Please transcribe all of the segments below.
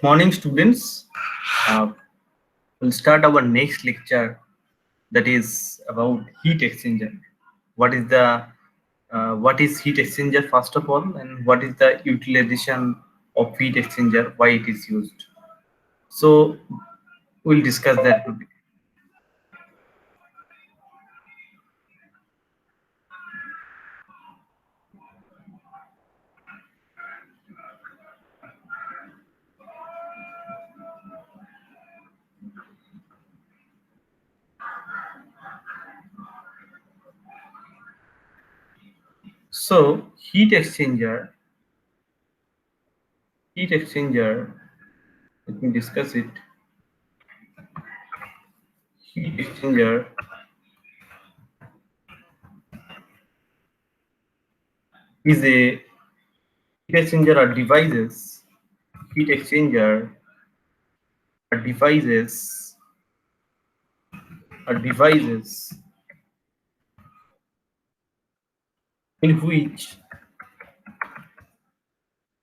Morning, students. Uh, we'll start our next lecture that is about heat exchanger. What is the what is heat exchanger first of all, and what is the utilization of heat exchanger? Why it is used? So we'll discuss that today. So heat exchanger. Let me discuss it. Heat exchanger is a heat exchanger are devices. Heat exchanger are devices in which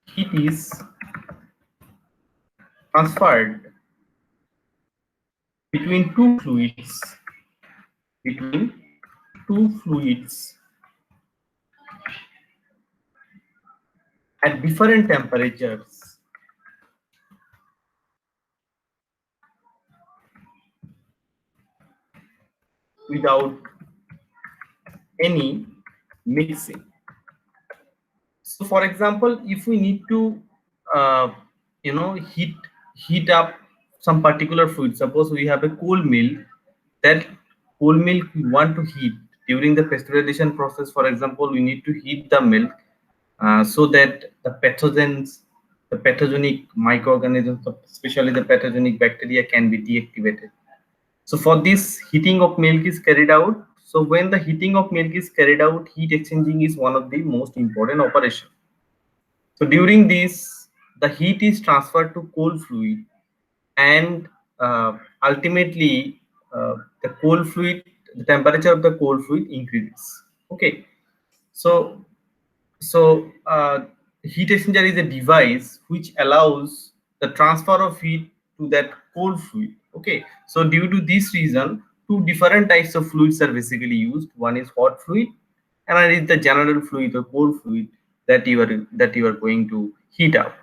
heat is transferred between between two fluids at different temperatures without any mixing. So for example, if we need to uh, heat up some particular fluid, suppose we have a cold milk, that cold milk we want to heat during the pasteurization process. For example, we need to heat the milk so that the pathogens, the pathogenic microorganisms, especially the pathogenic bacteria, can be deactivated. So for this, heating of milk is carried out. So when the heating of milk is carried out, heat exchanging is one of the most important operation. So during this, the heat is transferred to cold fluid, and ultimately the cold fluid, the temperature of the cold fluid increases. Okay, so heat exchanger is a device which allows the transfer of heat to that cold fluid. Okay, so due to this reason, two different types of fluids are basically used. One is hot fluid, and another is the general fluid or cold fluid that you are going to heat up.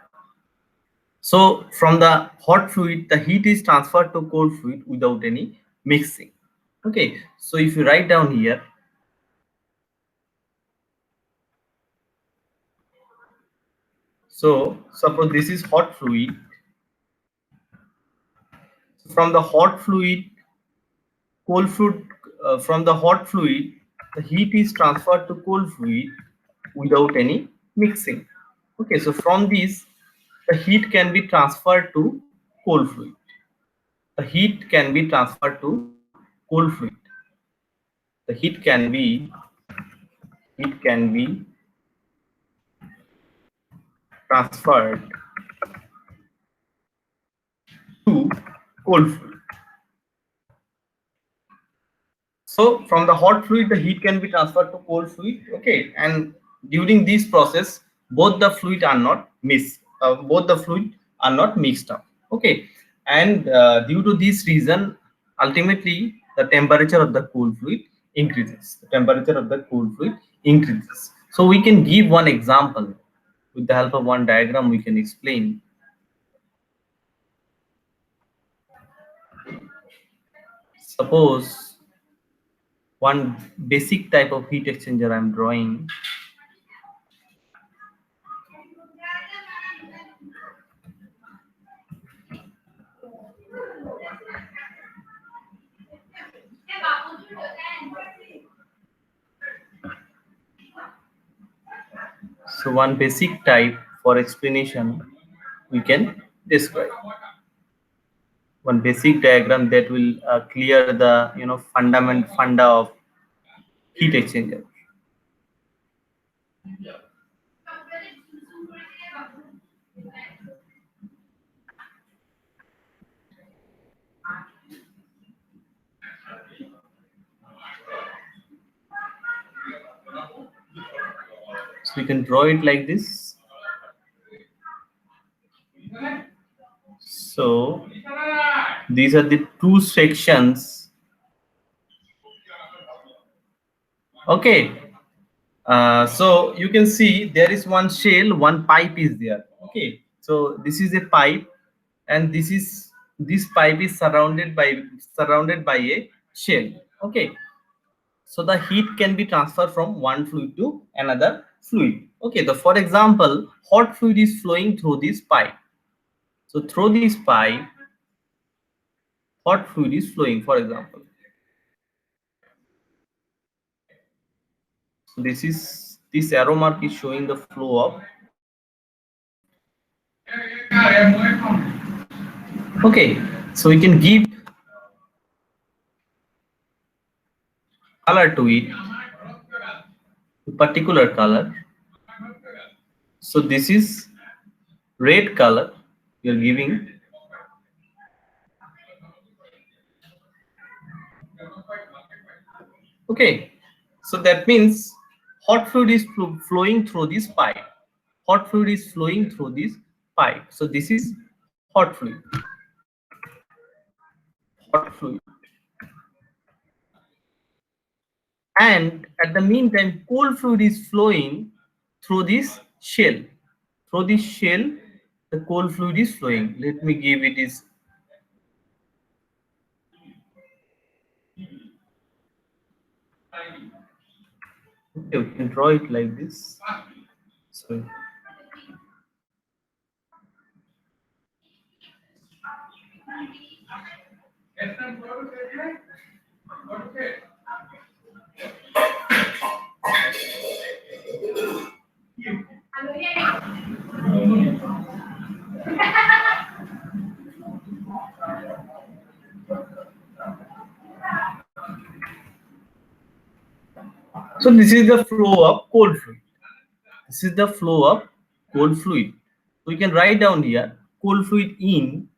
So from the hot fluid, the heat is transferred to cold fluid without any mixing. Okay, so if you write down here, so suppose this is hot fluid. From the hot fluid, cold fluid, from the hot fluid, the heat is transferred to cold fluid without any mixing. Okay, so from this, the heat can be transferred to cold fluid. The heat can be transferred to cold fluid. The heat can be transferred to cold fluid. So from the hot fluid, the heat can be transferred to cold fluid. Okay, and during this process, both the fluid are not mixed. Both the fluid are not mixed up. Okay, and due to this reason, ultimately the temperature of the cold fluid increases. The temperature of the cold fluid increases. So we can give one example with the help of one diagram. We can explain. Suppose one basic type of heat exchanger I'm drawing. So one basic type for explanation we can describe. One basic diagram that will clear the funda of heat exchanger. So we can draw it like this. these are the two sections. Okay, so you can see there is one shell, one pipe is there. Okay, so this is a pipe, and this pipe is surrounded by a shell. Okay, so the heat can be transferred from one fluid to another fluid. Okay, the for example, hot fluid is flowing through this pipe. So through this pipe, hot fluid is flowing, for example. So this arrow mark is showing the flow of. Okay, so we can give color to it, a particular color. So this is red color we are giving. Okay, so that means hot fluid is flowing through this pipe. Hot fluid is flowing through this pipe. So this is hot fluid. Hot fluid. And at the meantime, cold fluid is flowing through this shell. Through this shell, the cold fluid is flowing. Let me give it is. Okay, we can draw it like this. So so this is the flow of cold fluid. This is the flow of cold fluid. We can write down here cold fluid in,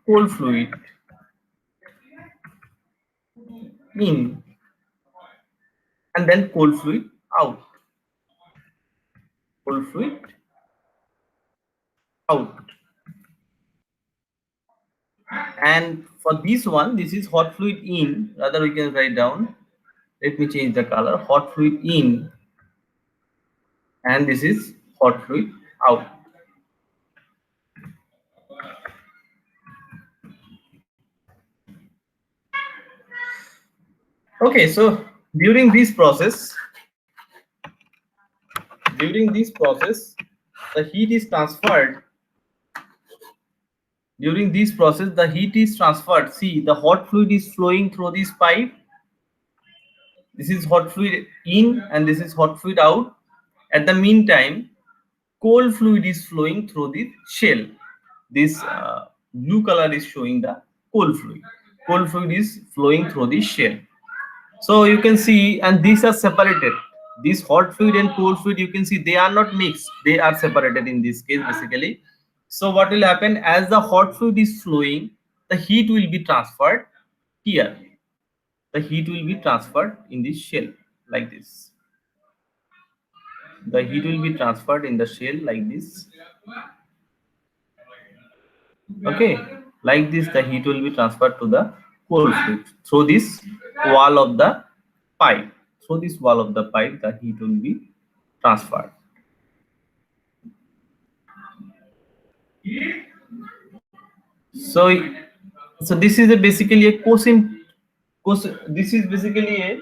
cold fluid in, and then cold fluid out. Cold fluid out. And for this one, this is hot fluid in. Rather, we can write down. Let me change the color. Hot fluid in, and this is hot fluid out. Okay, so during this process, the heat is transferred. During this process, the heat is transferred. See, the hot fluid is flowing through this pipe. This is hot fluid in, and this is hot fluid out. At the meantime, cold fluid is flowing through the shell. This blue color is showing the cold fluid. Cold fluid is flowing through the shell. So you can see, and these are separated. This hot fluid and cold fluid, you can see they are not mixed. They are separated in this case, basically. So what will happen, as the hot fluid is flowing, the heat will be transferred here. The heat will be transferred in this shell like this. The heat will be transferred in the shell like this. Okay, like this, the heat will be transferred to the cold fluid through this wall of the pipe. Through this wall of the pipe, the heat will be transferred. So this is basically a this is basically a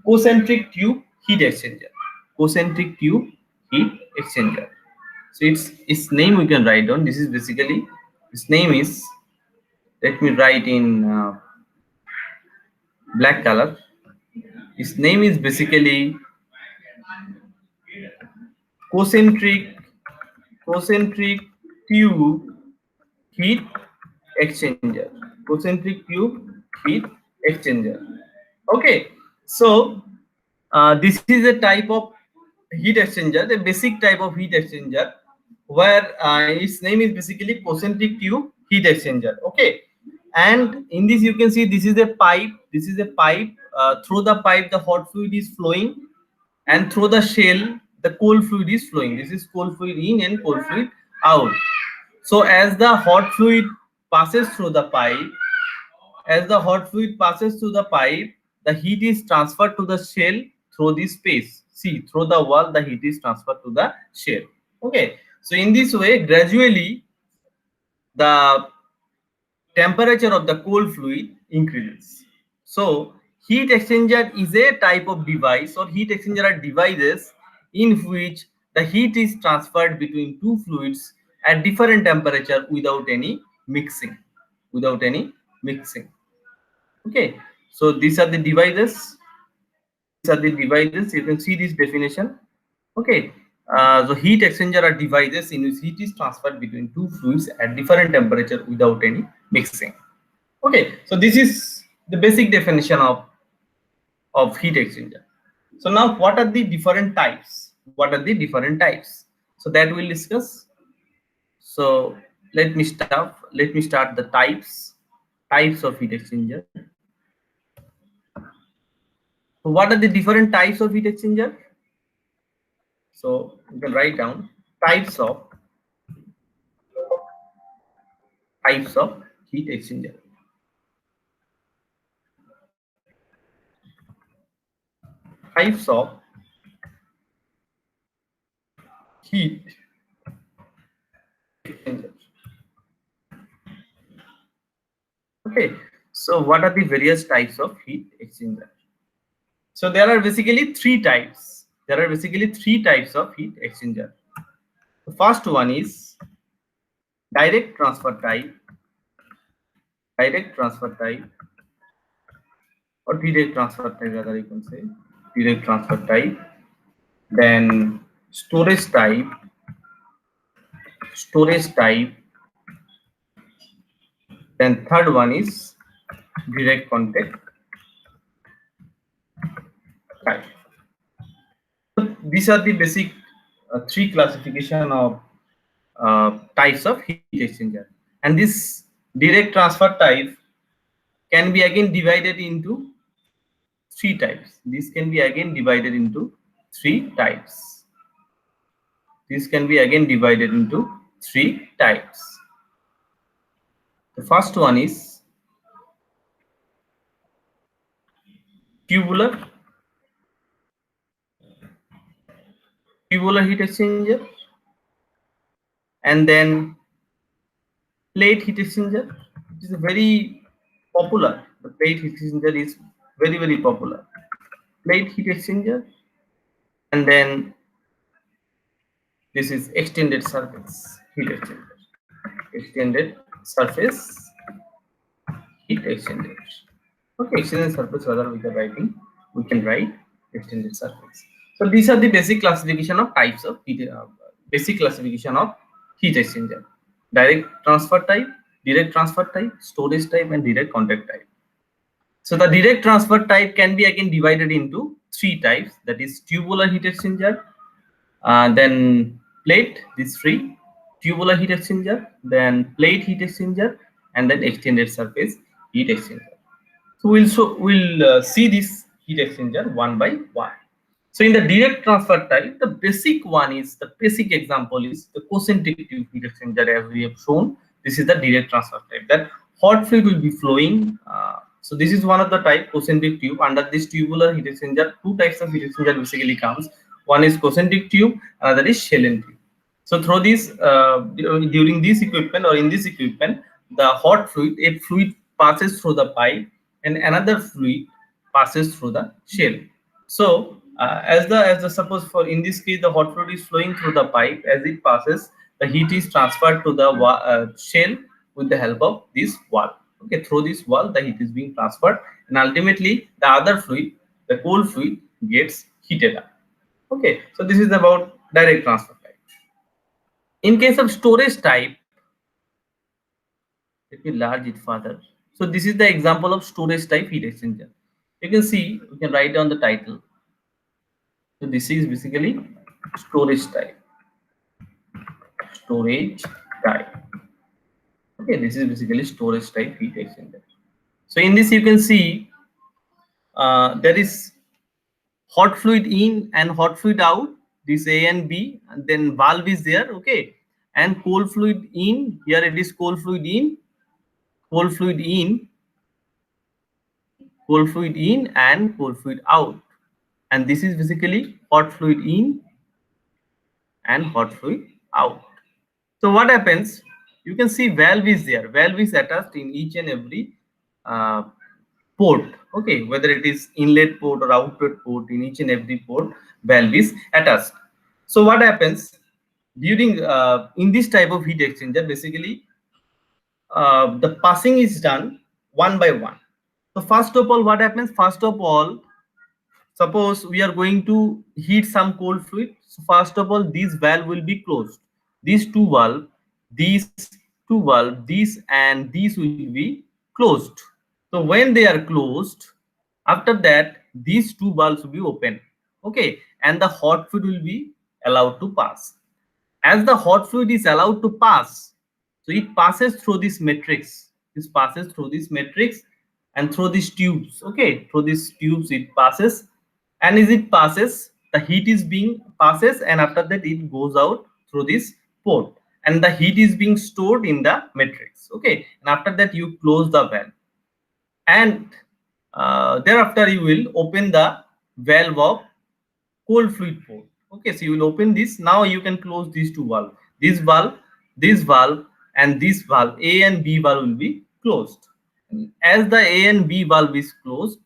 concentric tube heat exchanger. Concentric tube heat exchanger. So its name we can write down. This is basically, its name is, let me write in black color. Its name is basically concentric tube heat exchanger. Concentric tube heat exchanger. Okay, so this is a type of heat exchanger, the basic type of heat exchanger, where its name is basically concentric tube heat exchanger. Okay, and in this you can see this is a pipe. This is a pipe. Through the pipe, the hot fluid is flowing, and through the shell, the cold fluid is flowing. This is cold fluid in and cold fluid out. So as the hot fluid passes through the pipe, as the hot fluid passes through the pipe, the heat is transferred to the shell through the space. See, through the wall, the heat is transferred to the shell. Okay. So in this way, gradually the temperature of the cold fluid increases. So heat exchanger is a type of device, or heat exchanger are devices in which the heat is transferred between two fluids at different temperature without any mixing. Without any mixing. Okay. So these are the devices. These are the devices. You can see this definition. Okay. So heat exchanger are devices in which heat is transferred between two fluids at different temperature without any mixing. Okay, so this is the basic definition of heat exchanger. So now what are the different types? What are the different types? So that we'll discuss. So let me start the types of heat exchanger. So what are the different types of heat exchanger? So you can write down types of types of heat exchanger. Types of heat exchanger. Okay, so what are the various types of heat exchanger? So there are basically three types. There are basically three types of heat exchanger. The first one is direct transfer type, direct transfer type, or direct transfer type, rather you can say direct transfer type. Then storage type. Then third one is direct contact type. So these are the basic three classification of types of heat exchanger, and this direct transfer type can be again divided into three types. This can be again divided into three types. This can be again divided into three types. The first one is tubular heat exchanger, and then plate heat exchanger, which is very popular. The plate heat exchanger is very popular. Plate heat exchanger, and then this is extended surface heat exchanger. Extended surface heat exchanger. Okay, extended surface, rather we are writing, we can write extended surface. So these are the basic classification of types of heat, basic classification of heat exchanger: direct transfer type, direct transfer type, storage type, and direct contact type. So the direct transfer type can be again divided into three types, that is tubular heat exchanger, then plate, these three: tubular heat exchanger, then plate heat exchanger, and then extended surface heat exchanger. So we'll see this heat exchanger one by one. So in the direct transfer type, the basic one is, the basic example is the concentric tube heat exchanger, as we have shown. This is the direct transfer type. That hot fluid will be flowing. So this is one of the type, concentric tube. Under this tubular heat exchanger, two types of heat exchanger basically comes. One is concentric tube, another is Schellen tube. So through this, during this equipment, or in this equipment, the hot fluid, a fluid passes through the pipe, and another fluid passes through the shell. So as the suppose, for in this case, the hot fluid is flowing through the pipe. As it passes, the heat is transferred to the shell with the help of this wall. Okay, through this wall, the heat is being transferred, and ultimately the other fluid, the cold fluid, gets heated up. Okay, so this is about direct transfer type. In case of storage type, let me enlarge it further. So this is the example of storage type heat exchanger. You can see, we can write down the title. So this is basically storage type. Storage type. Okay, this is basically storage type heat exchanger. So in this you can see there is hot fluid in and hot fluid out. This A and B, and then valve is there. Okay, and cold fluid in. Here it is cold fluid in, cold fluid in, cold fluid in, and cold fluid out. And this is basically hot fluid in and hot fluid out. So what happens? You can see valve is there. Valve is attached in each and every uh, port. Okay, whether it is inlet port or outlet port, in each and every port, valve is attached. So what happens during in this type of heat exchanger? Basically, the passing is done one by one. So first of all, what happens? First of all, suppose we are going to heat some cold fluid. So first of all, this valve will be closed. These two valve, these two valve, these and these will be closed. So when they are closed, after that, these two valves will be open. Okay, and the hot fluid will be allowed to pass. As the hot fluid is allowed to pass, so it passes through this matrix. This passes through this matrix and through these tubes. Okay, through these tubes it passes, and as it passes, the heat is being passes, and after that it goes out through this port, and the heat is being stored in the matrix. Okay, and after that you close the valve, and thereafter you will open the valve of cold fluid port. Okay, so you will open this. Now you can close these two valve. This valve, and this valve, A and B valve will be closed. As the A and B valve is closed,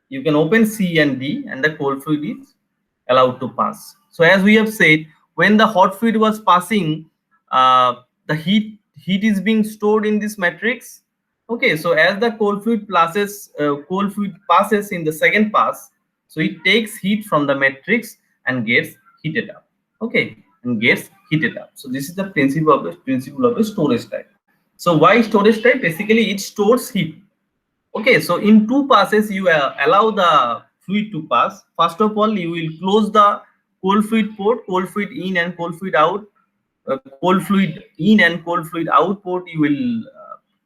you can open C and D, and the cold fluid is allowed to pass. So as we have said, when the hot fluid was passing, the heat is being stored in this matrix. Okay, so as the cold fluid passes in the second pass, so it takes heat from the matrix and gets heated up. Okay, and gets heated up. So this is the principle of a storage type. So why storage type? Basically, it stores heat. Okay, so in two passes you allow the fluid to pass. First of all, you will close the cold fluid port, cold fluid in and cold fluid out. Cold fluid in and cold fluid out port you will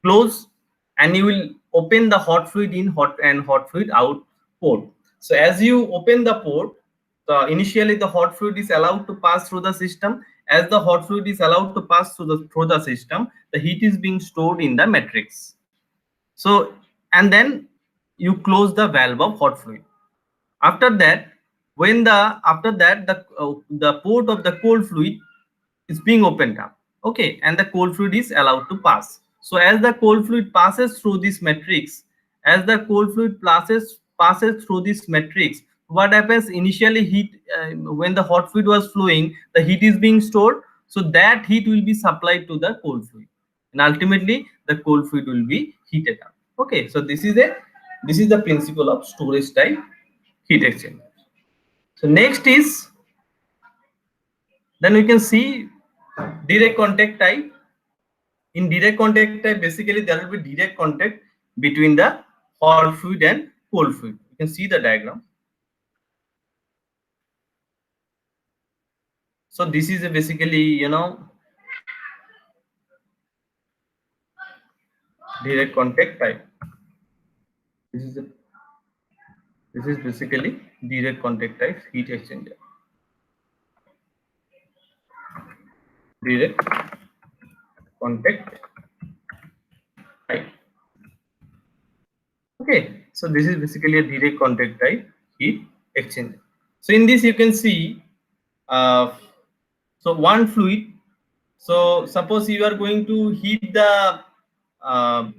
close, and you will open the hot fluid in hot fluid out port. So as you open the port, initially the hot fluid is allowed to pass through the system. As the hot fluid is allowed to pass through the system, the heat is being stored in the matrix. So, and then you close the valve of hot fluid. After that, the port of the cold fluid is being opened up. Okay, and the cold fluid is allowed to pass. So as the cold fluid passes through this matrix, as the cold fluid passes through this matrix, what happens? Initially, heat when the hot fluid was flowing, the heat is being stored. So that heat will be supplied to the cold fluid, and ultimately the cold fluid will be heated up. Okay, so this is the principle of storage type heat exchanger. So next is, then we can see direct contact type. In direct contact type, basically there will be direct contact between the hot fluid and cold fluid. You can see the diagram. So this is basically, direct contact type. This is basically direct contact type heat exchanger. Direct contact type. Okay, so this is basically a direct contact type heat exchanger. So in this you can see, so one fluid. So suppose you are going to heat the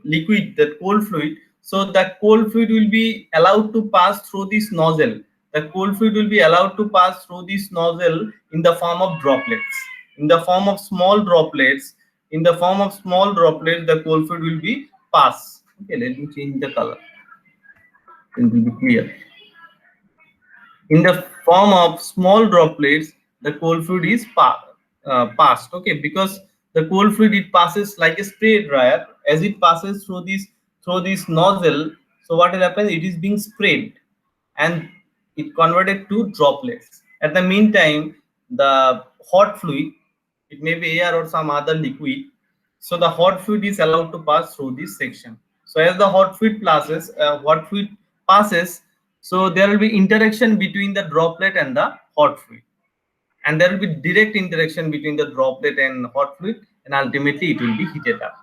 liquid, that cold fluid. So the cold fluid will be allowed to pass through this nozzle. The cold fluid will be allowed to pass through this nozzle in the form of droplets. In the form of small droplets. In the form of small droplets, the cold fluid will be passed. Okay, let me change the color. It will be clear. In the form of small droplets, the cold fluid is passed. Okay, because the cold fluid, it passes like a spray dryer. As it passes through this nozzle, so what will happen? It is being sprayed, and it converted to droplets. At the meantime, the hot fluid, it may be air or some other liquid, so the hot fluid is allowed to pass through this section. So as the hot fluid passes, so there will be interaction between the droplet and the hot fluid. and there will be direct interaction between the droplet and hot fluid, and ultimately it will be heated up.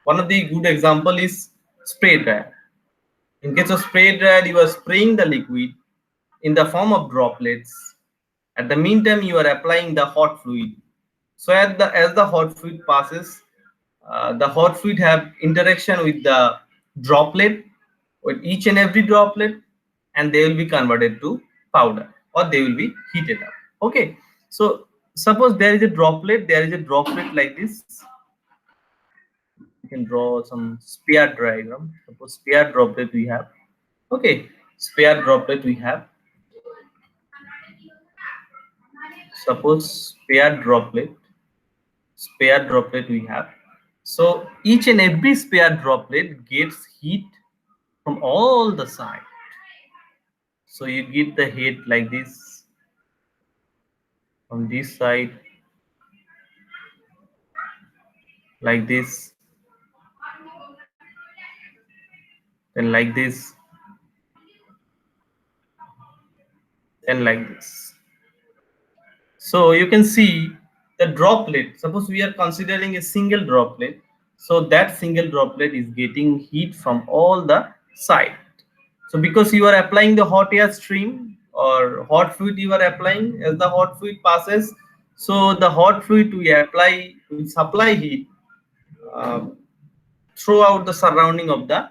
One of the good example is spray dryer. In case of spray dryer, you are spraying the liquid in the form of droplets. At the meantime, you are applying the hot fluid. So as the hot fluid passes, the hot fluid have interaction with the droplet, with each and every droplet, and they will be converted to powder, or they will be heated up. Okay, so suppose there is a droplet, like this. You can draw some spear diagram. Suppose spear droplet we have. Okay, spear droplet we have. Suppose spare droplet we have. So each and every spare droplet gets heat from all the side. So you get the heat like this from this side, like this, then like this, and like this. So you can see the droplet. Suppose we are considering a single droplet. So that single droplet is getting heat from all the side. So because you are applying the hot air stream or hot fluid you are applying, as the hot fluid passes, so the hot fluid we apply will supply heat uh, throughout the surrounding of the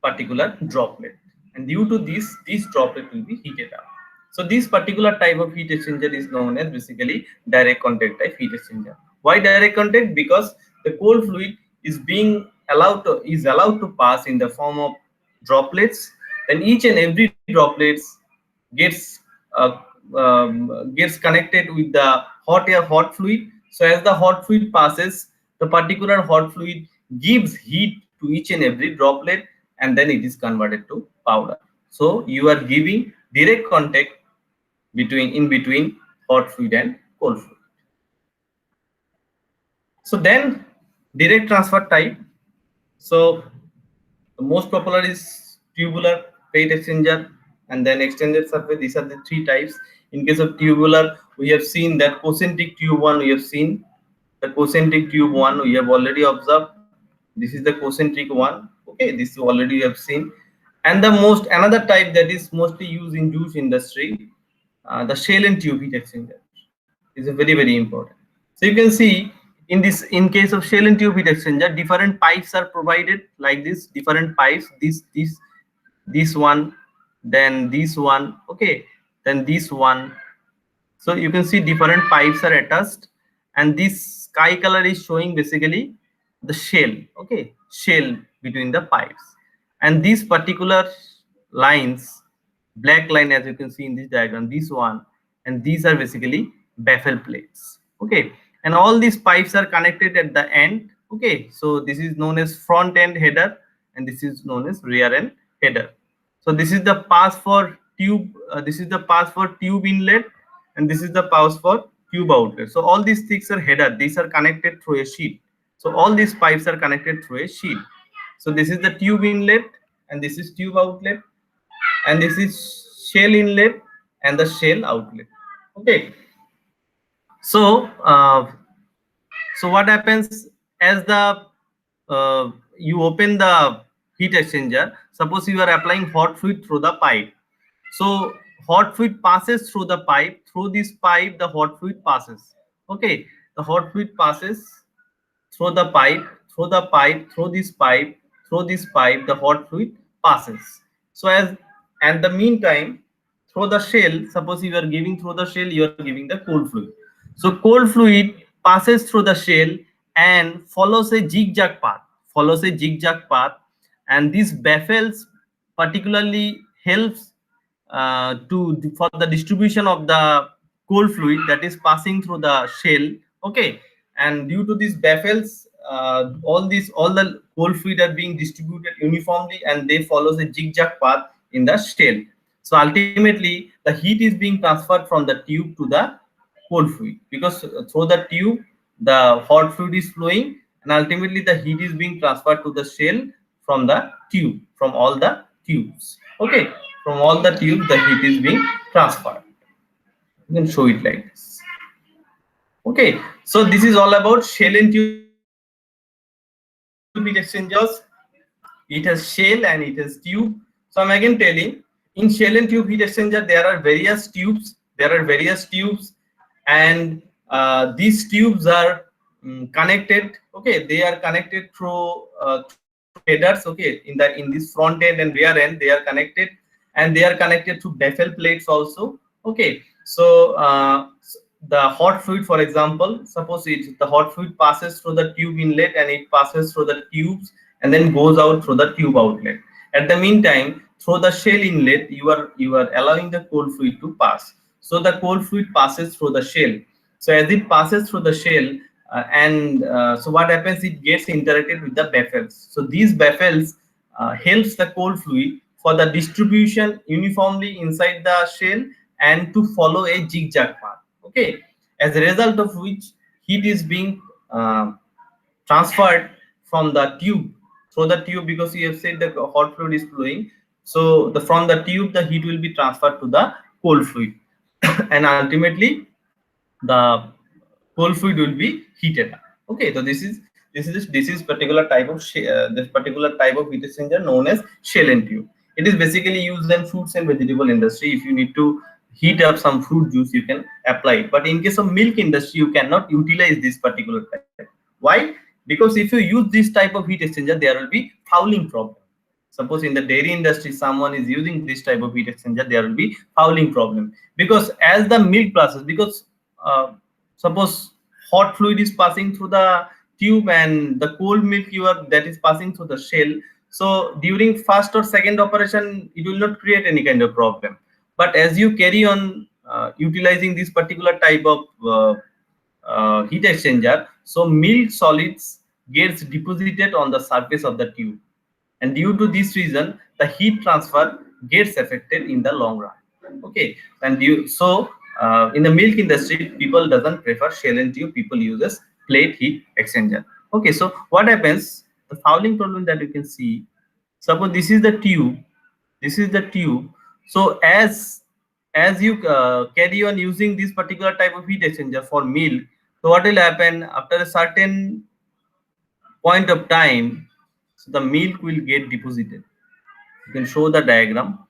particular droplet, and due to this droplet will be heated up. So this particular type of heat exchanger is known as basically direct contact type heat exchanger. Why direct contact? Because the cold fluid is being allowed to pass in the form of droplets, then each and every droplets gets gets connected with the hot fluid. So as the hot fluid passes, the particular hot fluid gives heat to each and every droplet, and then it is converted to powder. So you are giving direct contact between hot fluid and cold fluid. So then direct transfer type. So the most popular is tubular, plate exchanger, and then extended surface. These are the three types. In case of tubular, we have seen that concentric tube one. We have seen the concentric tube one. We have already observed. This is the concentric one. Okay, this already you have seen. And the another type that is mostly used in juice industry, the shell and tube heat exchanger is a very important. So you can see in case of shell and tube heat exchanger, different pipes are provided like this. Different pipes. This one, then this one. Okay, then this one. So you can see different pipes are attached, and this sky color is showing basically the shell. Okay, shell between the pipes, and these particular lines, black line as you can see in this diagram, this one, and these are basically baffle plates. Okay, and all these pipes are connected at the end. Okay, so this is known as front end header, and this is known as rear end header. So this is the pass for tube. This is the pass for tube inlet, and this is the pass for tube outlet. So all these things are header. These are connected through a sheet. So all these pipes are connected through a sheet. So this is the tube inlet, and this is tube outlet, and this is shell inlet and the shell outlet. Okay. So so what happens as the you open the heat exchanger? Suppose you are applying hot fluid through the pipe. So hot fluid passes through the pipe. Through this pipe, the hot fluid passes. Okay, the hot fluid passes through the pipe, through this pipe, the hot fluid passes. So as at the meantime, through the shell, suppose you are giving through the shell, you are giving the cold fluid. So cold fluid passes through the shell and follows a zigzag path, and these baffles particularly helps for the distribution of the cold fluid that is passing through the shell. Okay, and due to these baffles, all the cold fluid are being distributed uniformly, and they follows a zigzag path in the shell. So ultimately the heat is being transferred from the tube to the cold fluid, because through the tube the hot fluid is flowing, and ultimately the heat is being transferred to the shell from the tube, from all the tubes. Okay, from all the tubes the heat is being transferred. You can show it like this. Okay, so this is all about shell and tube heat exchangers. It has shell and it has tube. So I'm again telling, in shell and tube heat exchanger there are various tubes. And these tubes are connected. Okay, they are connected through headers. Okay, in this front end and rear end they are connected, and they are connected to baffle plates also. Okay, so the hot fluid, for example, suppose the hot fluid passes through the tube inlet and it passes through the tubes and then goes out through the tube outlet. At the meantime, through the shell inlet, you are allowing the cold fluid to pass. So the cold fluid passes through the shell. So as it passes through the shell, and so what happens? It gets interacted with the baffles. So these baffles helps the cold fluid for the distribution uniformly inside the shell and to follow a zigzag path. Okay, as a result of which heat is being transferred from the tube through the tube, because you have said the hot fluid is flowing. So from the tube the heat will be transferred to the cold fluid and ultimately the cold fluid will be heated up. Okay, so this is particular type of this particular type of heat exchanger known as shell and tube. It is basically used in fruits and vegetable industry. If you need to heat up some fruit juice, you can apply it. But in case of milk industry, you cannot utilize this particular type. Why? Because if you use this type of heat exchanger, there will be fouling problem. Suppose in the dairy industry someone is using this type of heat exchanger, there will be fouling problem, because as the milk process, because suppose hot fluid is passing through the tube and the cold milk that is passing through the shell. So during first or second operation it will not create any kind of problem, but as you carry on utilizing this particular type of heat exchanger, so milk solids gets deposited on the surface of the tube, and due to this reason the heat transfer gets affected in the long run. Okay, and in the milk industry people doesn't prefer shell and tube, people uses plate heat exchanger. Okay, so what happens, the fouling problem that you can see, suppose this is the tube, this is the tube. So as you carry on using this particular type of heat exchanger for milk, so what will happen after a certain point of time, so the milk will get deposited. You can show the diagram.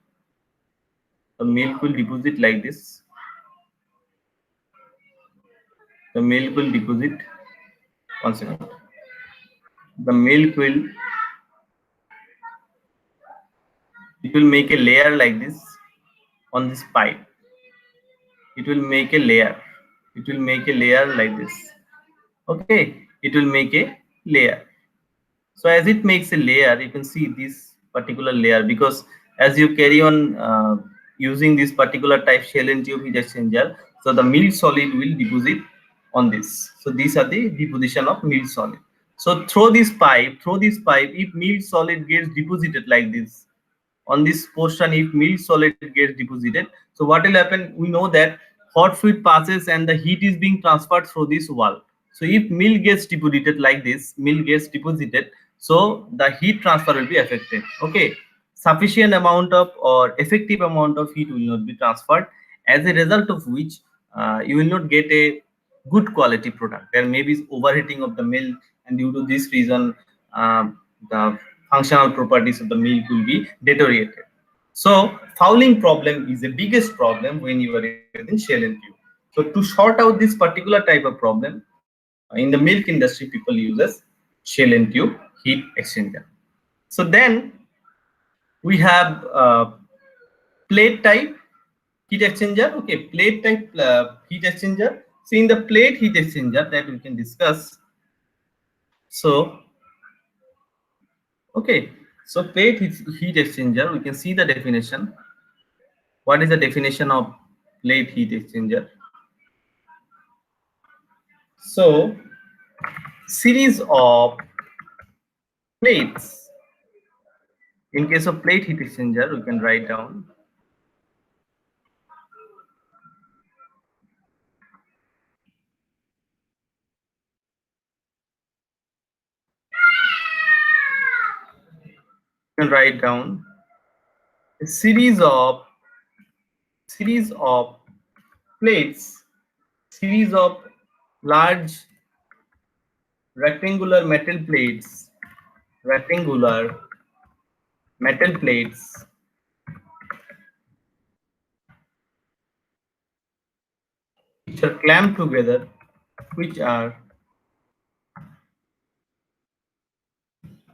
The milk will deposit like this. The milk will deposit. One second. The milk will, it will make a layer like this on this pipe. It will make a layer. It will make a layer like this. Okay. It will make a layer. So as it makes a layer, you can see this particular layer, because as you carry on using this particular type shell and tube heat exchanger, so the milk solid will deposit on this. So these are the deposition of milk solid. So through this pipe, if milk solid gets deposited like this, on this portion, if milk solid gets deposited, so what will happen, we know that hot fluid passes and the heat is being transferred through this wall. So if milk gets deposited like this, milk gets deposited, so the heat transfer will be affected. Okay, sufficient amount of or effective amount of heat will not be transferred, as a result of which you will not get a good quality product. There may be overheating of the milk, and due to this reason the functional properties of the milk will be deteriorated. So fouling problem is the biggest problem when you are using shell and tube. So to sort out this particular type of problem, in the milk industry people uses shell and tube heat exchanger. So then we have plate type heat exchanger. Okay, plate type heat exchanger. So in the plate heat exchanger that we can discuss. So okay, so plate heat exchanger, we can see the definition. What is the definition of plate heat exchanger? So series of plates. In case of plate heat exchanger, we can write down a series of plates, series of large rectangular metal plates, rectangular metal plates which are clamped together, which are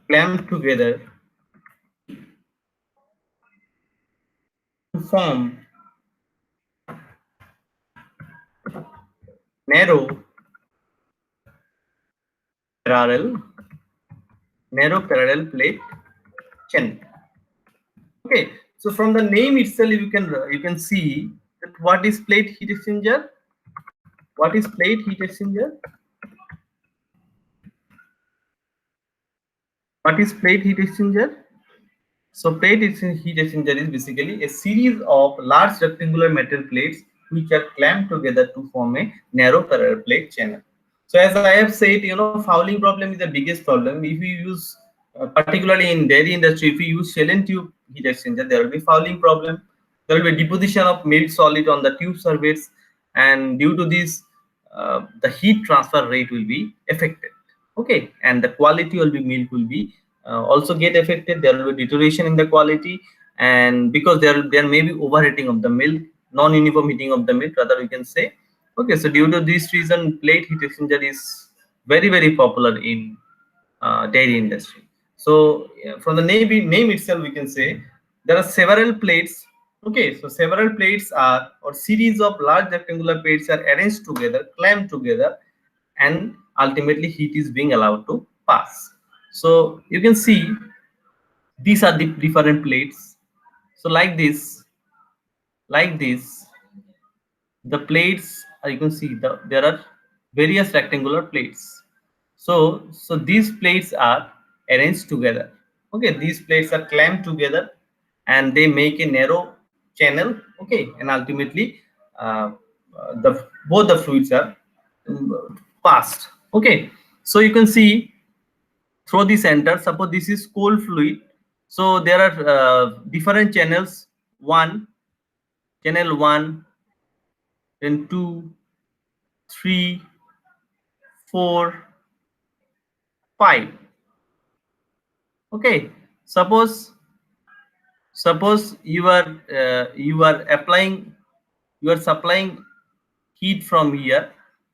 clamped together to form narrow parallel plate channel. Okay, so from the name itself you can see that what is plate heat exchanger. What is plate heat exchanger? What is plate heat exchanger? So plate heat exchanger is basically a series of large rectangular metal plates which are clamped together to form a narrow parallel plate channel. So as I have said, fouling problem is the biggest problem. If you use, particularly in dairy industry, if you use shell and tube heat exchanger, there will be fouling problem. There will be deposition of milk solid on the tube surface, and due to this, the heat transfer rate will be affected. Okay, and the quality will be milk will be also get affected. There will be deterioration in the quality, and because there may be overheating of the milk, non-uniform heating of the milk, rather we can say. Okay, so due to this reason, plate heat exchanger is very popular in dairy industry. So from the name itself, we can say there are several plates. Okay, so several plates are or series of large rectangular plates are arranged together, clamped together, and ultimately heat is being allowed to pass. So you can see these are the different plates. So like this, the plates you can see there are various rectangular plates. So these plates are arranged together. Okay, these plates are clamped together and they make a narrow channel. Okay, and ultimately the both the fluids are passed. Okay, so you can see through the center, suppose this is cold fluid, so there are different channels. Channel 1, then 2, 3, 4, 5. Okay, suppose you are applying, you are supplying heat from here.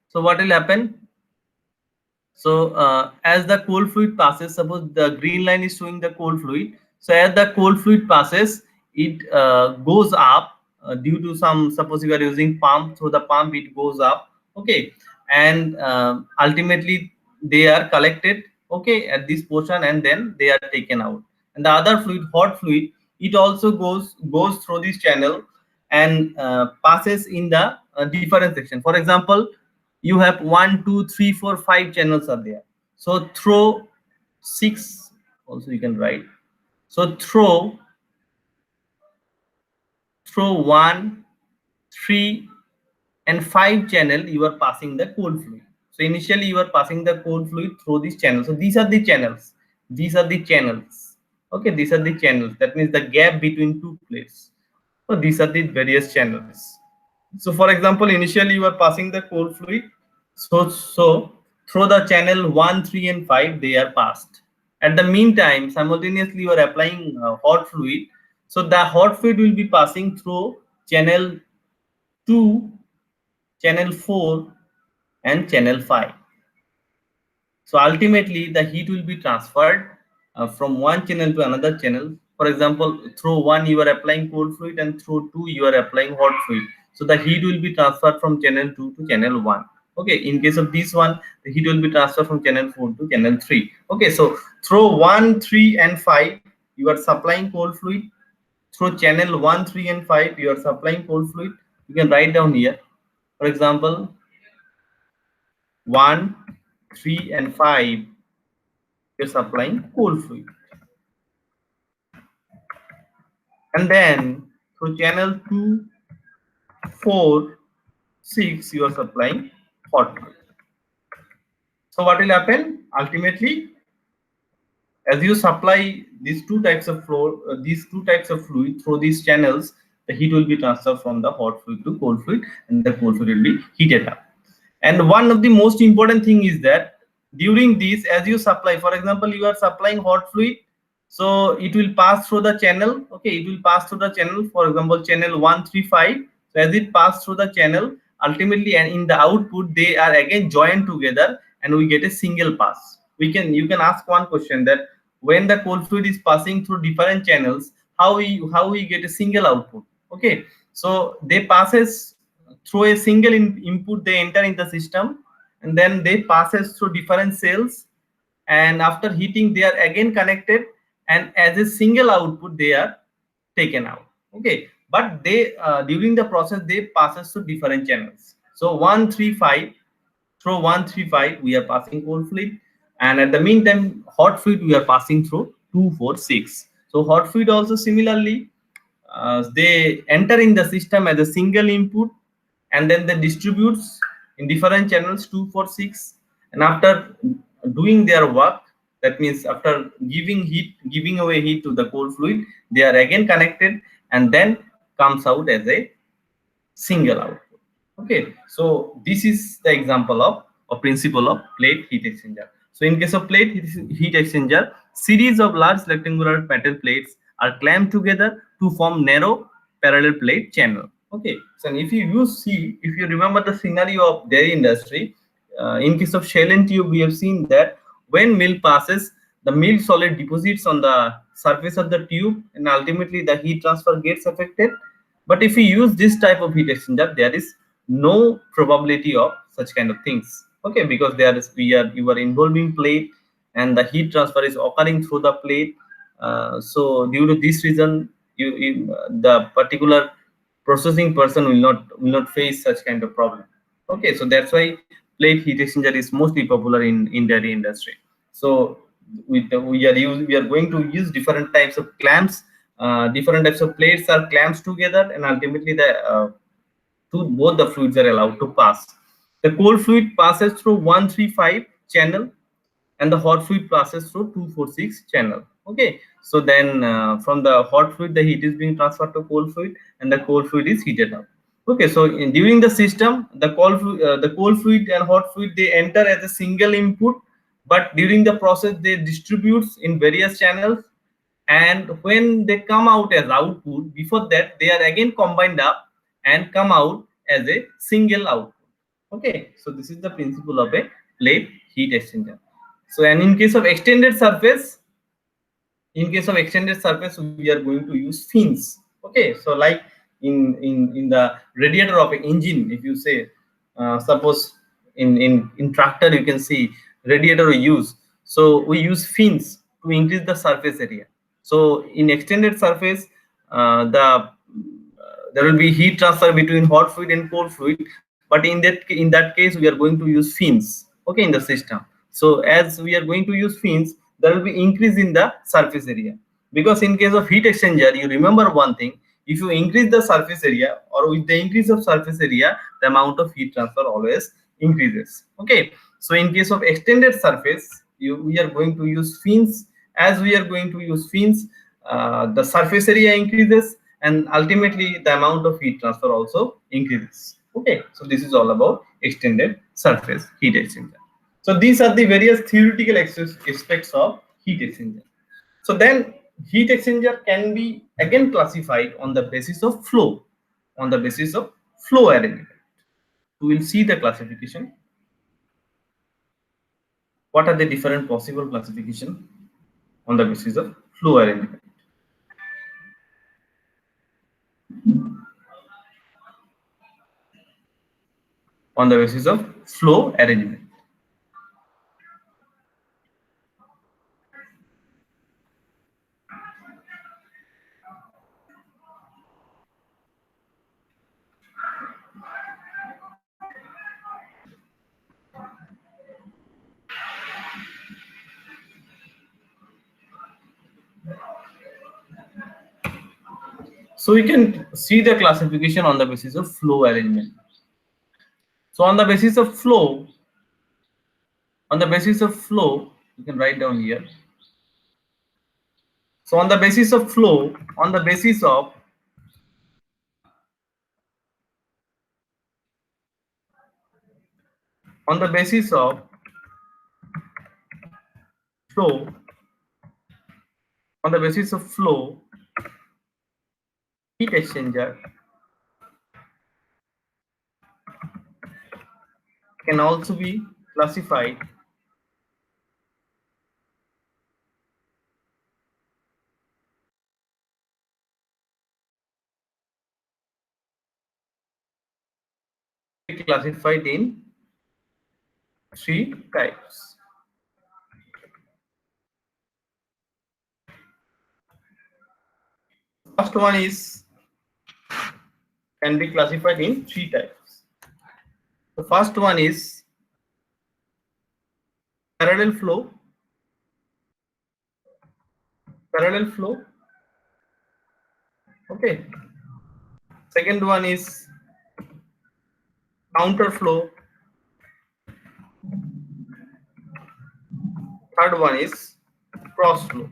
So what will happen? So as the cold fluid passes, suppose the green line is showing the cold fluid. So as the cold fluid passes, it goes up due to some, suppose you are using pump, through the pump it goes up. Okay, and ultimately they are collected, okay, at this portion, and then they are taken out. And the other fluid, hot fluid, it also goes through this channel and passes in the different section. For example, you have 1, 2, 3, 4, 5 channels are there. So through 6 also you can write. So through 1, 3, and 5 channel you are passing the cold fluid. So initially you are passing the cold fluid through this channel. So these are the channels. These are the channels. Okay, these are the channels. That means the gap between two plates. So these are the various channels. So for example, initially you are passing the cold fluid. So through the channel 1, 3, and 5 they are passed. At the meantime, simultaneously you are applying hot fluid. So the hot fluid will be passing through channel 2, channel 4, and channel 5. So ultimately the heat will be transferred from one channel to another channel. For example, through 1 you are applying cold fluid and through 2 you are applying hot fluid. So the heat will be transferred from channel 2 to channel 1. Okay, in case of this one, the heat will be transferred from channel 4 to channel 3. Okay, so through 1, 3, and 5 you are supplying cold fluid. Through channel 1, 3, and 5 you are supplying cold fluid. You can write down here. For example, 1, 3, and 5 you're supplying cold fluid, and then through channel 2, 4, 6 you are supplying hot fluid. So what will happen ultimately, as you supply these two types of fluid through these channels, The heat will be transferred from the hot fluid to cold fluid, and the cold fluid will be heated up. And one of the most important thing is that during this, as you supply, for example, you are supplying hot fluid, so it will pass through the channel. Okay, it will pass through the channel, for example, channel 135. So as it passed through the channel, ultimately, and in the output, they are again joined together, and we get a single pass. You can ask one question, that when the cold fluid is passing through different channels, how we get a single output? Okay, so they passes through a single input, they enter in the system, and then they passes through different cells, and after heating they are again connected, and as a single output they are taken out. Okay, but they during the process they passes through different channels. So 135, through 135 we are passing cold fluid, and at the meantime hot fluid we are passing through 246. So hot fluid also similarly, they enter in the system as a single input, and then they distributes in different channels 246, and after doing their work, that means after giving away heat to the cold fluid, they are again connected, and then comes out as a single output. Okay, so this is the example of a principle of plate heat exchanger. So in case of plate heat exchanger, series of large rectangular metal plates are clamped together to form narrow parallel plate channel. Okay, so if you remember the scenario of dairy industry, in case of shell and tube, we have seen that when milk passes, the milk solid deposits on the surface of the tube, and ultimately the heat transfer gets affected. But if we use this type of heat exchanger, there is no probability of such kind of things. Okay, because you are involving plate, and the heat transfer is occurring through the plate. So due to this reason, the particular processing person will not face such kind of problem. Okay, so that's why plate heat exchanger is mostly popular in dairy industry. So we are going to use different types of clamps. Different types of plates are clamps together, and ultimately both the fluids are allowed to pass. The cold fluid passes through 135 channel, and the hot fluid passes through 246 channel. Okay, so then from the hot fluid the heat is being transferred to cold fluid, and the cold fluid is heated up. Okay, so during the system, the cold fluid and hot fluid, they enter as a single input, but during the process they distributes in various channels, and when they come out as output, before that they are again combined up and come out as a single output. Okay, so this is the principle of a plate heat exchanger. So, and in case of extended surface, we are going to use fins. Okay, so like in the radiator of an engine, if you say, suppose in tractor, you can see radiator we use. So we use fins to increase the surface area. So in extended surface, there will be heat transfer between hot fluid and cold fluid, but in that case we are going to use fins, okay, in the system. So as we are going to use fins, there will be increase in the surface area, because in case of heat exchanger, you remember one thing: if you increase the surface area, or with the increase of surface area, the amount of heat transfer always increases. Okay, so in case of extended surface, we are going to use fins. As we are going to use fins, the surface area increases, and ultimately the amount of heat transfer also increases. Okay, so this is all about extended surface heat exchanger. So these are the various theoretical aspects of heat exchanger. So then heat exchanger can be again classified on the basis of flow, arrangement. We will see the classification. What are the different possible classification on the basis of flow arrangement? On the basis of flow arrangement. So we can see the classification on the basis of flow arrangement. So on the basis of flow, you can write down here. So on the basis of flow, on the basis of flow, on the basis of flow, heat exchanger can also be classified in three types. First one is can be classified in three types. The first one is parallel flow, parallel flow. Okay. Second one is counter flow. Third one is cross flow.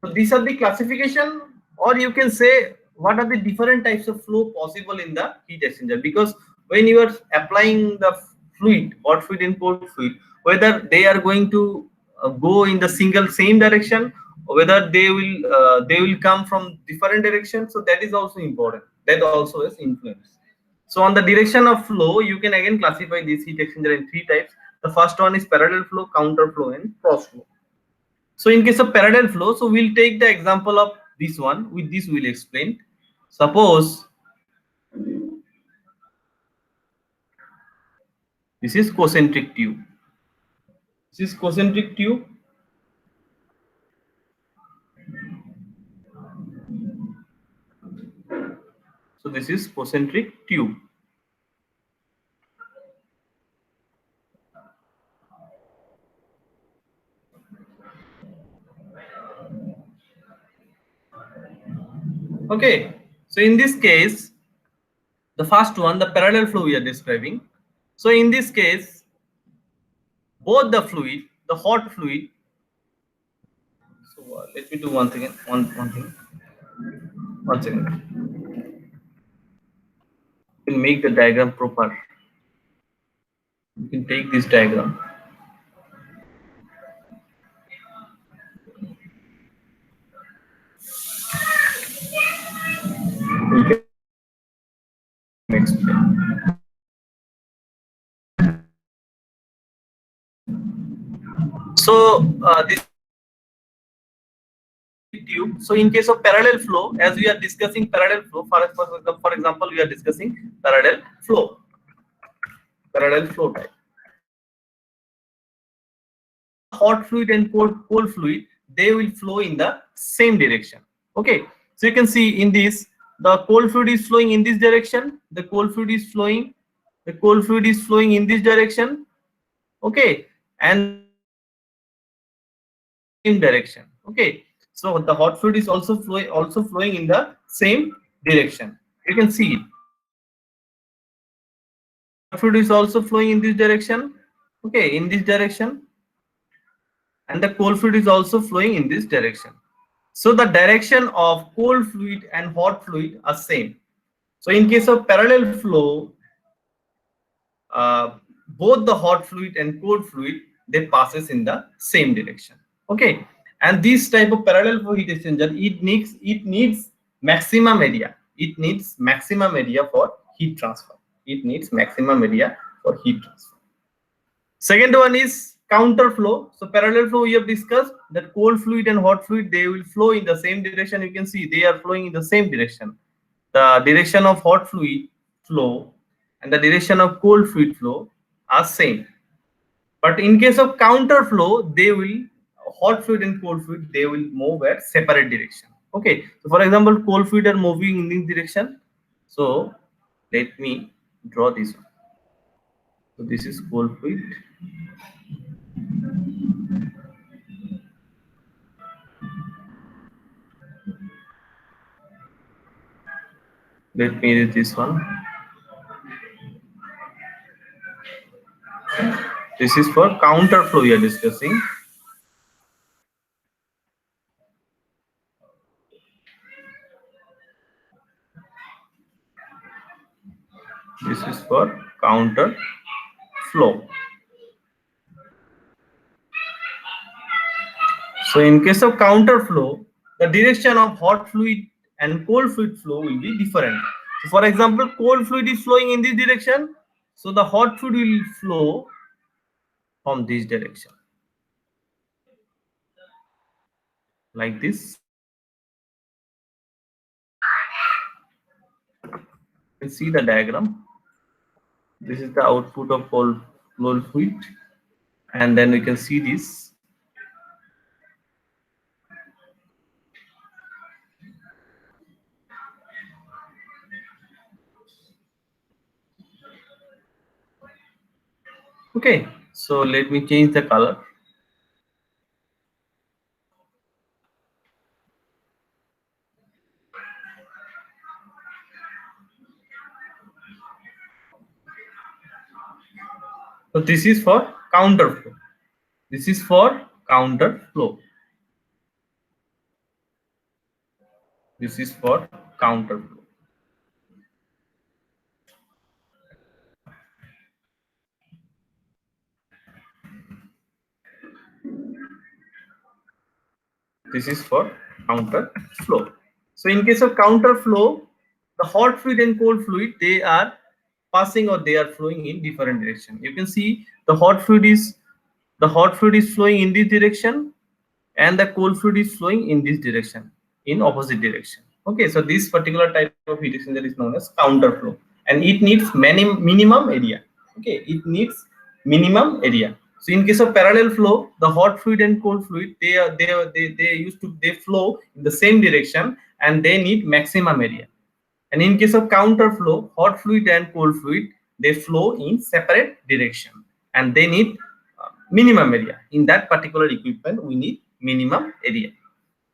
So these are the classification, or you can say what are the different types of flow possible in the heat exchanger. Because when you are applying the fluid, hot fluid and cold fluid, whether they are going to go in the single same direction, or whether they will come from different directions. So that is also important. That also has influence. So on the direction of flow, you can again classify this heat exchanger in three types. The first one is parallel flow, counter flow, and cross flow. So in case of parallel flow, so we'll take the example of this one. With this we'll explain. Suppose this is concentric tube. This is concentric tube. So this is concentric tube. Okay. So in this case, the first one, the parallel flow we are describing. So in this case, both the fluid, the hot fluid. So let me do one thing. One thing. One second. You can make the diagram proper. You can take this diagram. You can explain. So this tube. So in case of parallel flow, as we are discussing parallel flow, for example, we are discussing parallel flow type. Hot fluid and cold fluid, they will flow in the same direction. Okay, so you can see in this, the cold fluid is flowing in this direction, the cold fluid is flowing in this direction. Okay, and same direction. Okay, so the hot fluid is also flowing in the same direction. You can see it. Hot fluid is also flowing in this direction. Okay, in this direction, and the cold fluid is also flowing in this direction. So the direction of cold fluid and hot fluid are same. So in case of parallel flow, both the hot fluid and cold fluid, they passes in the same direction. Okay, and this type of parallel flow heat exchanger, it needs maximum area. It needs maximum area for heat transfer. It needs maximum area for heat transfer. Second one is counter flow. So parallel flow we have discussed that cold fluid and hot fluid, they will flow in the same direction. You can see they are flowing in the same direction. The direction of hot fluid flow and the direction of cold fluid flow are same. But in case of counter flow, they will hot fluid and cold fluid, they will move at separate direction. Okay. So for example, cold fluid are moving in this direction. So let me draw this one. So this is cold fluid. Let me read this one. This is for counter flow we are discussing. This is for counter flow. So in case of counter flow, the direction of hot fluid and cold fluid flow will be different. So for example, cold fluid is flowing in this direction, so the hot fluid will flow from this direction, like this. You can see the diagram. This is the output of cold fluid, and then we can see this. Okay, so let me change the color. So this is for counter flow. This is for counter flow. This is for counter flow. This is for counter flow. So in case of counter flow, the hot fluid and cold fluid, they are passing or they are flowing in different direction. You can see the hot fluid is flowing in this direction, and the cold fluid is flowing in this direction, in opposite direction. Okay, so this particular type of heat exchanger is known as counter flow, and it needs minimum area. Okay, it needs minimum area. So in case of parallel flow, the hot fluid and cold fluid, they flow in the same direction, and they need maximum area. And in case of counter flow, hot fluid and cold fluid, they flow in separate direction, and they need minimum area. In that particular equipment, we need minimum area.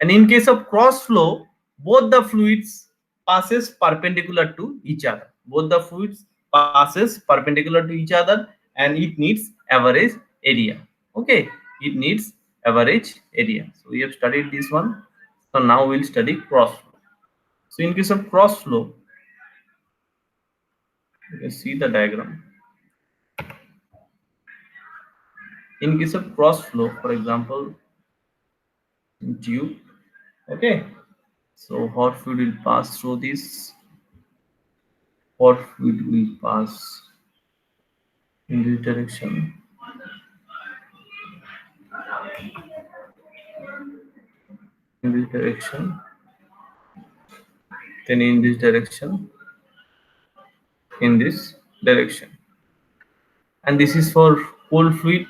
And in case of cross flow, both the fluids passes perpendicular to each other. Both the fluids passes perpendicular to each other, and it needs average area. Okay, it needs average area. So we have studied this one. So now we'll study cross flow. So in case of cross flow, you can see the diagram. In case of cross flow, for example, tube. Okay, so hot fluid will pass through this. Hot fluid will pass in this direction. In this direction. Then in this direction. In this direction. And this is for cold fluid.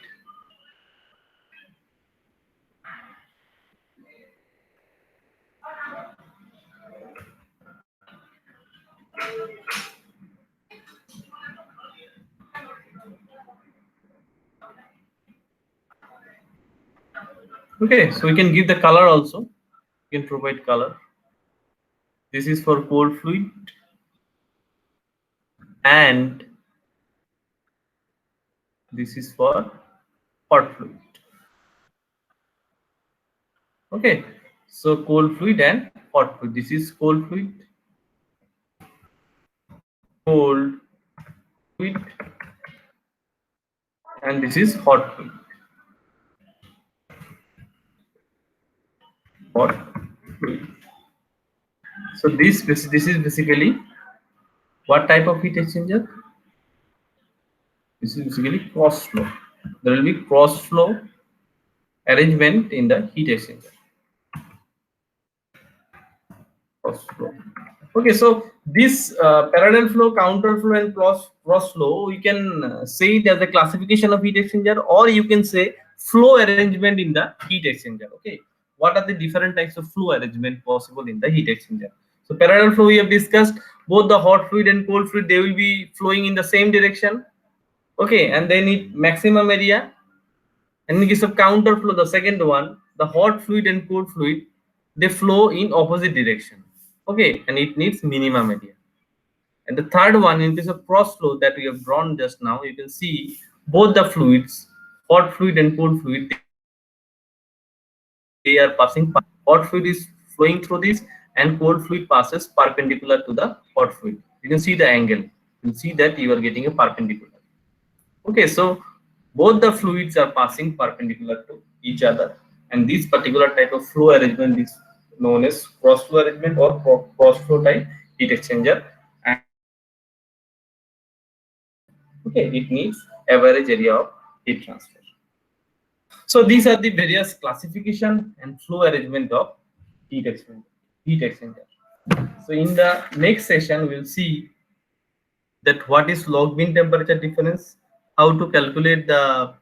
Okay, so we can give the color also. We can provide color. This is for cold fluid, and this is for hot fluid. Okay, so cold fluid and hot fluid. This is cold fluid, cold fluid, and this is hot fluid. Hot fluid. So this is basically what type of heat exchanger? This is basically cross flow. There will be cross flow arrangement in the heat exchanger. Cross flow. Okay, so this parallel flow, counter flow, and cross flow, we can say it as a classification of heat exchanger, or you can say flow arrangement in the heat exchanger. Okay, what are the different types of flow arrangement possible in the heat exchanger? So parallel flow we have discussed, both the hot fluid and cold fluid, they will be flowing in the same direction. Okay, and they need maximum area. And in case of counter flow, the second one, the hot fluid and cold fluid, they flow in opposite direction. Okay, and it needs minimum area. And the third one, in case of cross flow that we have drawn just now, you can see both the fluids, hot fluid and cold fluid, they are passing. Hot fluid is flowing through this, and cold fluid passes perpendicular to the hot fluid. You can see the angle. You can see that you are getting a perpendicular. Okay, so both the fluids are passing perpendicular to each other, and this particular type of flow arrangement is known as cross flow arrangement or cross flow type heat exchanger. And okay, it needs average area of heat transfer. So these are the various classification and flow arrangement of heat exchanger. Heat exchanger. So in the next session, we'll see that what is log mean temperature difference, how to calculate the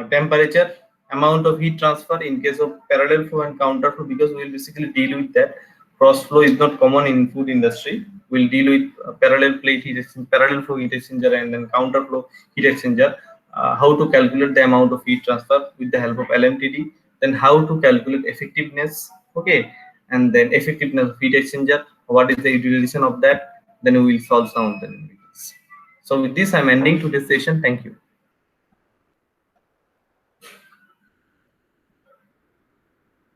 temperature, amount of heat transfer in case of parallel flow and counter flow, because we will basically deal with that. Cross flow is not common in food industry. We'll deal with parallel plate heat exchanger, parallel flow heat exchanger, and then counter flow heat exchanger. How to calculate the amount of heat transfer with the help of LMTD. Then how to calculate effectiveness. Okay, and then effectiveness of heat exchanger. What is the utilization of that? Then we will solve some of the numbers. So with this, I'm ending today's session. Thank you.